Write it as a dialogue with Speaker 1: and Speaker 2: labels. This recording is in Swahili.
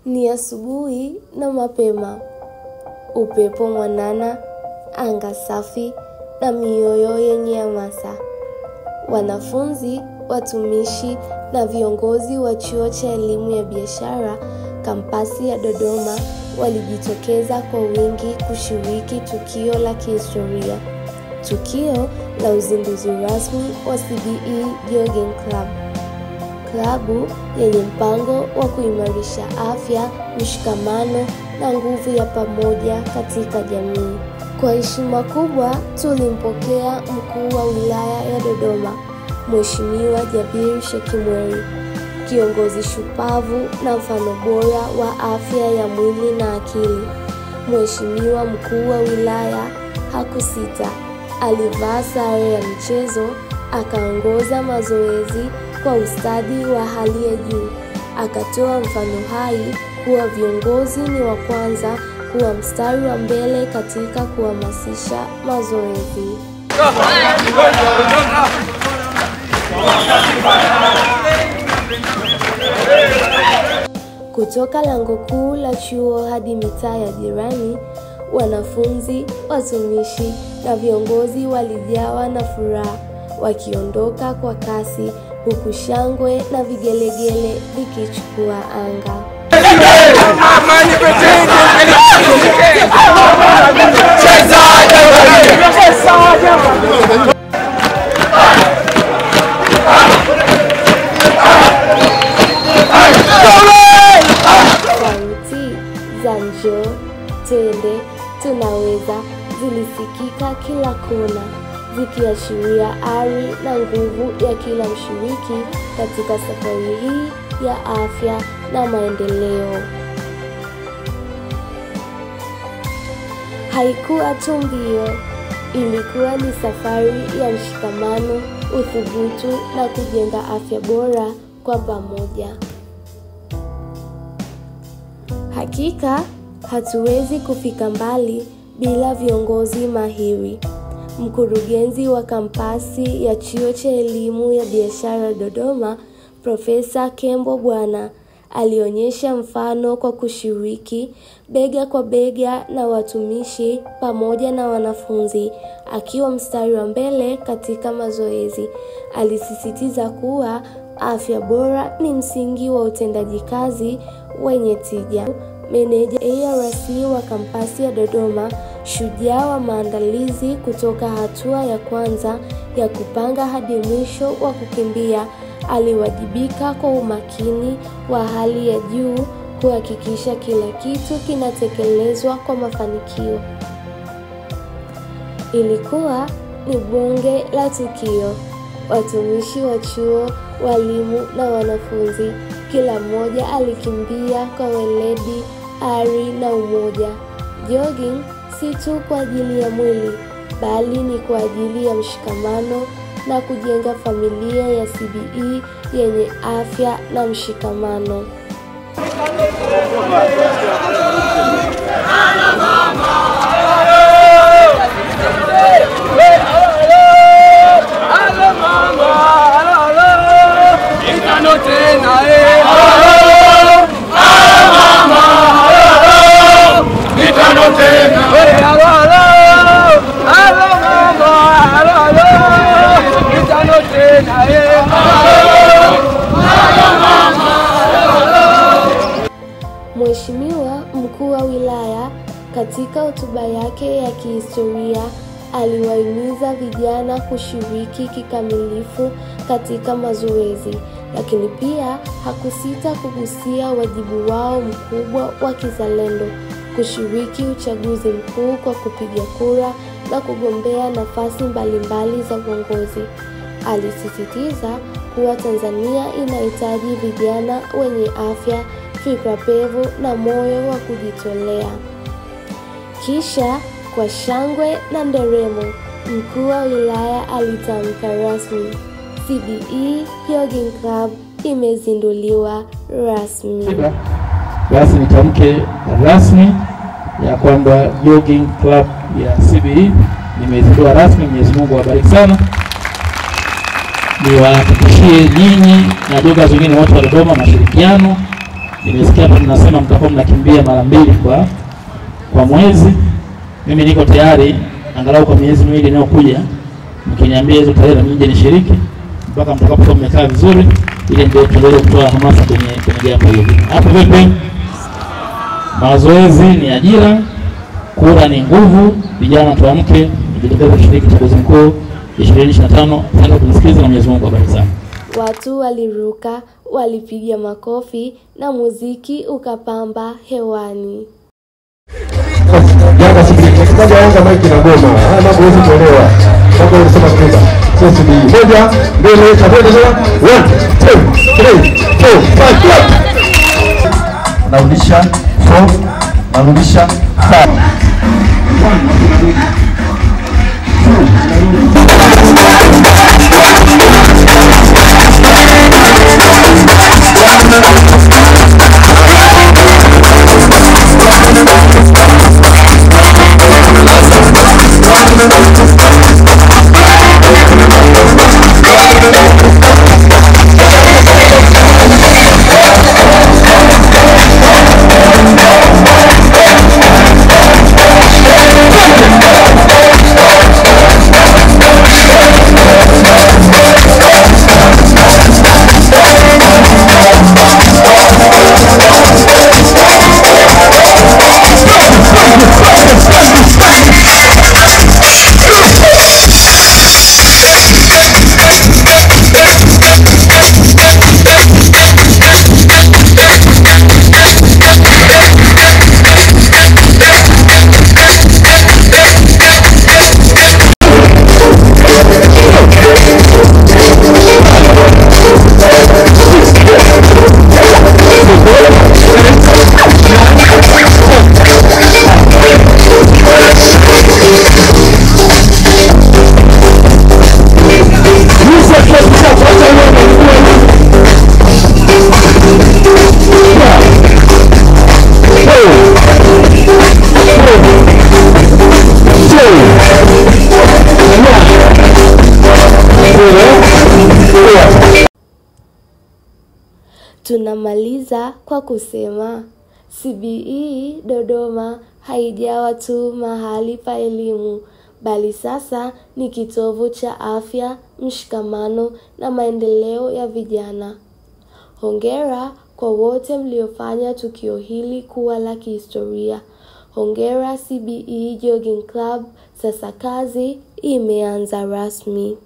Speaker 1: Ni asubuhi na mapema. Upepo mwanana, anga safi na mioyo yenye hamasa. Wanafunzi, watumishi na viongozi wa chuo cha elimu ya biashara kampasi ya Dodoma walijitokeza kwa wingi kushiriki tukio la kihistoria. Tukio la uzinduzi rasmi wa CBE Jogging Club. Klabu yenye mpango wa kuimarisha afya, mshikamano na nguvu ya pamoja katika jamii. Kwa heshima kubwa tulimpokea mkuu wa wilaya ya Dodoma, Mheshimiwa Jabir Shekimweri, kiongozi shupavu na mfano bora wa afya ya mwili na akili. Mheshimiwa mkuu wa wilaya hakusita, alivaa sare ya michezo, akaongoza mazoezi kwa ustadi wa hali ya juu. Akatoa mfano hai kuwa viongozi ni wa kwanza kuwa mstari wa mbele katika kuhamasisha mazoezi. Kutoka lango kuu la chuo hadi mitaa ya jirani, wanafunzi, watumishi na viongozi walijawa na furaha, wakiondoka kwa kasi huku shangwe na vigelegele vikichukua anga. Sauti za njoo, twende, tunaweza zilisikika kila kona, zikiashiria ari na nguvu ya kila mshiriki katika safari hii ya afya na maendeleo. Haikuwa tu mbio, ilikuwa ni safari ya mshikamano, uthubutu na kujenga afya bora kwa pamoja. Hakika hatuwezi kufika mbali bila viongozi mahiri. Mkurugenzi wa kampasi ya chuo cha elimu ya biashara Dodoma, Profesa Kembo Bwana, alionyesha mfano kwa kushiriki bega kwa bega na watumishi pamoja na wanafunzi, akiwa mstari wa mbele katika mazoezi. Alisisitiza kuwa afya bora ni msingi wa utendaji kazi wenye tija. Meneja ARC wa kampasi ya Dodoma, shujaa wa maandalizi kutoka hatua ya kwanza ya kupanga hadi mwisho wa kukimbia, aliwajibika kwa umakini wa hali ya juu kuhakikisha kila kitu kinatekelezwa kwa mafanikio. Ilikuwa ni bonge la tukio. Watumishi wa chuo, walimu na wanafunzi, kila mmoja alikimbia kwa weledi, ari na umoja. Jogging si tu kwa ajili ya mwili, bali ni kwa ajili ya mshikamano na kujenga familia ya CBE yenye afya na mshikamano. Mheshimiwa mkuu wa wilaya katika hotuba yake ya kihistoria aliwahimiza vijana kushiriki kikamilifu katika mazoezi, lakini pia hakusita kugusia wajibu wao mkubwa wa kizalendo, kushiriki uchaguzi mkuu kwa kupiga kura na kugombea nafasi mbalimbali za uongozi. Alisisitiza kuwa Tanzania inahitaji vijana wenye afya, fikra pevu na moyo wa kujitolea. Kisha kwa shangwe na nderemo, mkuu wa wilaya alitamka rasmi, CBE Jogging Club imezinduliwa rasmi.
Speaker 2: Basi nitamke rasmi ya kwamba Jogging Club ya CBE imezindua rasmi. Mwenyezi Mungu awabariki sana. Niwahakikishie nyinyi na joggers wengine wote wa Dodoma mashirikiano Nimesikia hapo mnasema mtakuwa mnakimbia mara 2 kwa mwezi. Mimi niko tayari angalau kwa miezi 2 inayokuja, mkiniambia hizo tarehe mimi nishiriki mpaka mtakapokuwa mmekaa vizuri, ili ndio tuendelee kutoa hamasa kwenye jambo hili. Hapo vipi? Mazoezi ni ajira, kura ni nguvu. Vijana tuamke, tujitokeze kushiriki uchaguzi mkuu 2025. Tunataka kumsikiza na Mwenyezi Mungu abariki sana.
Speaker 1: Watu waliruka, walipiga makofi na muziki ukapamba hewani.
Speaker 3: Yanga sikiliza, kitaja Yanga maiki na goma. Haya mambo huwezi kuelewa. Mambo unasema sikiliza. Sisi ni moja, mbele, tatu, 1, 2, 3, 4, 5. Narudisha, 4, narudisha, 5. 2.
Speaker 1: Tunamaliza kwa kusema CBE Dodoma haijawa tu mahali pa elimu, bali sasa ni kitovu cha afya, mshikamano na maendeleo ya vijana. Hongera kwa wote mliofanya tukio hili kuwa la kihistoria. Hongera CBE Jogging Club, sasa kazi imeanza rasmi.